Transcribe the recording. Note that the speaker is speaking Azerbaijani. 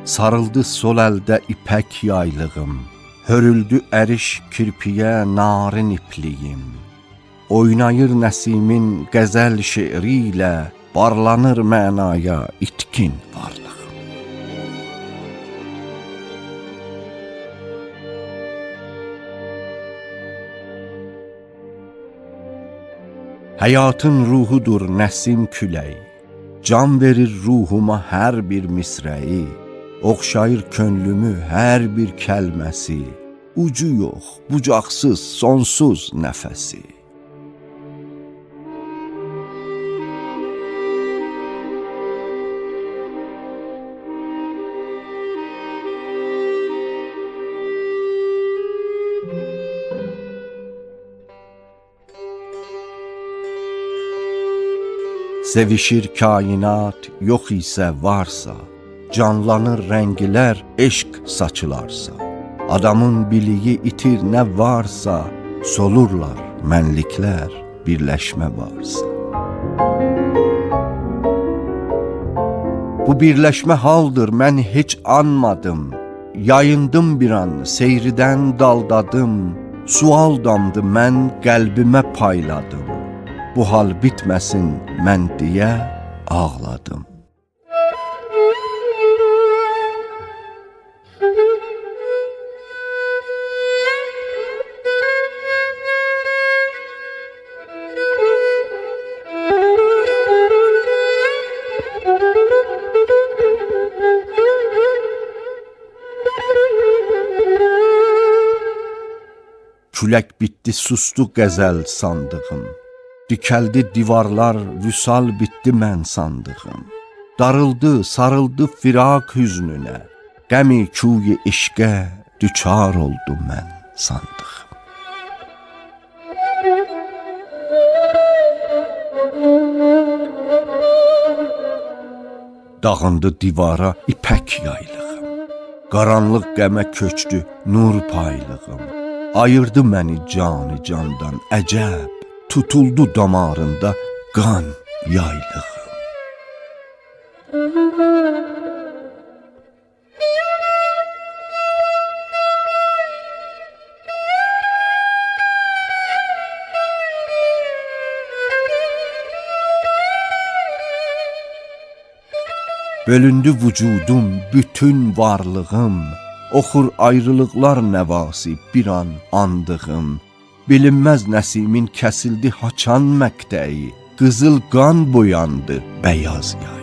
sarıldı sol əldə ipək yaylığım, hörüldü əriş kirpiyə narin ipliyim. Oynayır Nəsimin qəzəl şeiri ilə, barlanır mənaya itkin varlığım. Həyatın ruhudur Nəsim külək, can verir ruhuma hər bir misrəyi, oxşayır könlümü hər bir kəlməsi, ucu yox, bucaqsız, sonsuz nəfəsi. Sevişir kainat, yox isə varsa, canlanır rənglər, eşq saçılarsa, adamın biliyi itir nə varsa, solurlar mənliklər, birləşmə varsa. Bu birləşmə haldır, mən heç anmadım, yayındım bir an, seyridən daldadım, sual damdı, mən qəlbimə payladım. Bu hal bitməsin mən deyə ağladım. Külək bitdi, sustu qəzəl sandığım. Dikəldi divarlar, vüsal bitdi mən sandığım. Darıldı, sarıldı firaq hüznünə, qəmi küy-i eşqə düçar oldu mən sandığım. Dağındı divara ipək yaylığım, qaranlıq qəmə köçdü nur paylığım. Ayırdı məni canı candan, əcəb, tutuldu damarında qan yaylığım. Bölündü vücudum, bütün varlığım, oxur ayrılıqlar nəvasi bir an andığım. Bilinməz Nəsimin kəsildi haçan məqtəyi, qızıl qan boyandı bəyaz yay.